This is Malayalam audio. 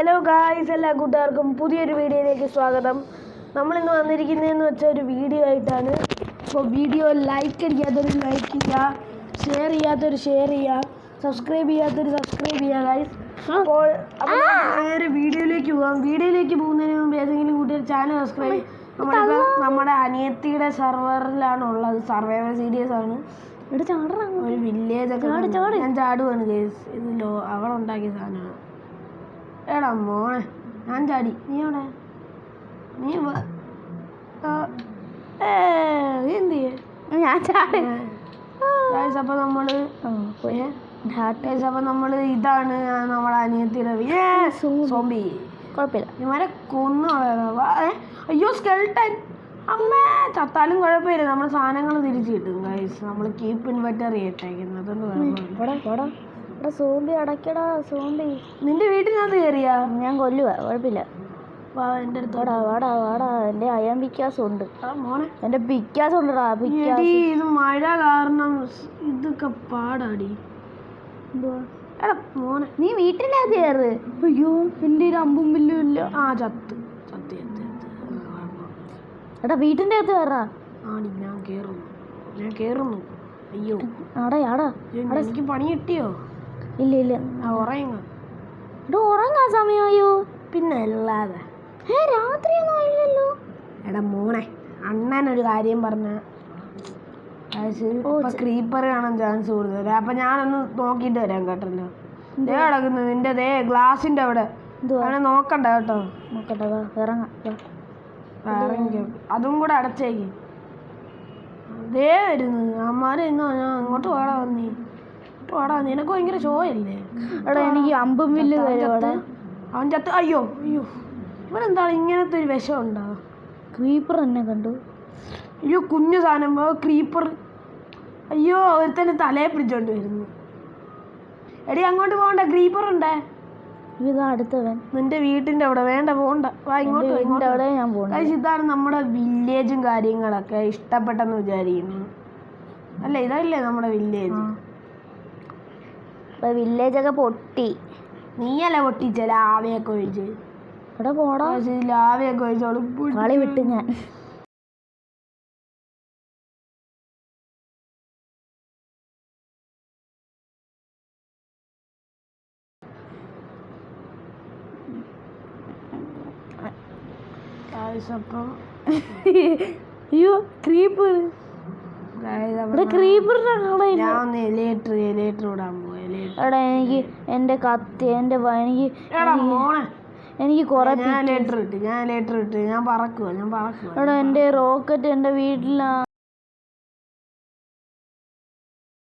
ഹലോ ഗായ്സ്, എല്ലാ കൂട്ടുകാർക്കും പുതിയൊരു വീഡിയോയിലേക്ക് സ്വാഗതം. നമ്മളിന്ന് വന്നിരിക്കുന്നതെന്ന് വെച്ചാൽ ഒരു വീഡിയോ ആയിട്ടാണ്. അപ്പോൾ വീഡിയോ ലൈക്ക് അടിക്കാത്തൊരു ലൈക്ക് ചെയ്യുക, ഷെയർ ചെയ്യാത്തൊരു ഷെയർ ചെയ്യുക, സബ്സ്ക്രൈബ് ചെയ്യാത്തൊരു സബ്സ്ക്രൈബ് ചെയ്യുക ഗായ്സ്. അപ്പോൾ നേരെ വീഡിയോയിലേക്ക് പോകാം. വീഡിയോയിലേക്ക് പോകുന്നതിന് മുമ്പ് ഏതെങ്കിലും കൂട്ടുകാർ ചാനൽ സബ്സ്ക്രൈബ്. നമ്മളിപ്പോൾ നമ്മുടെ അനിയത്തിയുടെ സെർവറിലാണ് ഉള്ളത്. സർവൈവൽ സീരീസ് ആണ്. ഒരു വില്ലേജ് ഒക്കെ ഞാൻ ചാടുവാണ് ഗൈസ്. ഇതിലോ അവളുണ്ടാക്കിയ സാധനമാണ്. എടാ മോനെ, ഞാൻ ചാടി. നീ എവിടെ? നീ എന്ത് ചെയ്യേ? ഞാൻ ചാടി. അപ്പം നമ്മള് ഇതാണ് നമ്മളെ അനിയത്തിയുടെ സോംബി. കുഴപ്പമില്ല, ഇവരെ കൊന്നു. അയ്യോ സ്കെൽട്ടൻ. അമ്മേ, ചത്താലും കുഴപ്പമില്ല, നമ്മുടെ സാധനങ്ങൾ തിരിച്ചു കിട്ടും ഗൈസ്. നമ്മൾ കീപ്പ് ഇൻവെന്ററി ഇട്ടേക്കുന്നത്. സോംബി അടയ്ക്കടാ സോംബി. നിന്റെ വീട്ടിനകത്ത് കയറിയാ? ഞാൻ കൊല്ലുക, കുഴപ്പമില്ല. എൻ്റെ അടുത്ത് വാടാ എൻ്റെ അയൺ പിക്കാസ് ഉണ്ട്. മോനെ, എൻ്റെ പിക്കാസ് ഉണ്ടടാ. ഇത് മഴ കാരണം ഇതൊക്കെ പാടാടി. എടാ മോനെ, നീ വീട്ടിനകത്ത് കയറ്. അയ്യോ, എൻ്റെ ഒരു അമ്പും വില്ലും ഇല്ല. ചത്ത്. എടാ വീട്ടിൻ്റെ അകത്ത് കയറാ. ആടി, ഞാൻ കേറുന്നു. അയ്യോ ആടാ എനിക്ക് പണി കിട്ടിയോ? ഇല്ല. ഉറങ്ങാൻ സമയമായോ? പിന്നെ അല്ലാതെ. രാത്രിയൊന്നും ആയില്ലല്ലോ. എടാ മോനെ, അണ്ണനൊരു കാര്യം പറഞ്ഞ ക്രീപ്പർ കാണാൻ ചാൻസ് കൂടുതൽ. അപ്പൊ ഞാനൊന്ന് നോക്കിട്ട് വരാം കേട്ടല്ലോ. കിടക്കുന്നു നിന്റെ ഗ്ലാസിന്റെ അവിടെ. നോക്കണ്ട കേട്ടോ. അതും കൂടെ അടച്ചേക്ക്. വരുന്നു അമ്മാരെ. ഇന്നോ ഞാൻ അങ്ങോട്ട് പാടാ വന്നീ. നിനക്ക് ഭയങ്കര ഷോയല്ലേ? എടാ എനിക്ക് അമ്പും വില്ല് അവൻ ചത്ത്. അയ്യോ ഇവനെന്താണ് ഇങ്ങനത്തെ ഒരു വിഷം ഉണ്ടോ? ക്രീപ്പർ എന്നെ കണ്ടു. അയ്യോ കുഞ്ഞു സാധനം ക്രീപ്പർ. അയ്യോ ഒരുത്തന്നെ തലയെ പിടിച്ചോണ്ട് വരുന്നു. എടി അങ്ങോട്ട് പോകണ്ട, ക്രീപ്പർ ഉണ്ടേ. ഇതാ അടുത്തവൻ. നിന്റെ വീട്ടിന്റെ അവിടെ. വേണ്ട പോകണ്ട, വാ ഇങ്ങോട്ട്. ഇതാണ് നമ്മുടെ വില്ലേജും കാര്യങ്ങളൊക്കെ. ഇഷ്ടപ്പെട്ടെന്ന് വിചാരിക്കുന്നു അല്ലേ? ഇതല്ലേ നമ്മുടെ വില്ലേജ്. വില്ലേജൊക്കെ പൊട്ടി. നീയല്ല പൊട്ടിച്ച ലാവയൊക്കെ ഒഴിച്ച്. ലാവയൊക്കെ ഒഴിച്ചോളൂ. കളി വിട്ട് ഞാൻ. അയ്യോ ക്രീപ്പർ. എടാ എനിക്ക് എൻ്റെ കത്തി എൻ്റെ എനിക്ക് കുറെ ഞാൻ ലേറ്റർ ഇട്ട് ഞാൻ പറക്കുക. എടാ എൻ്റെ റോക്കറ്റ് എൻ്റെ വീട്ടിലാ.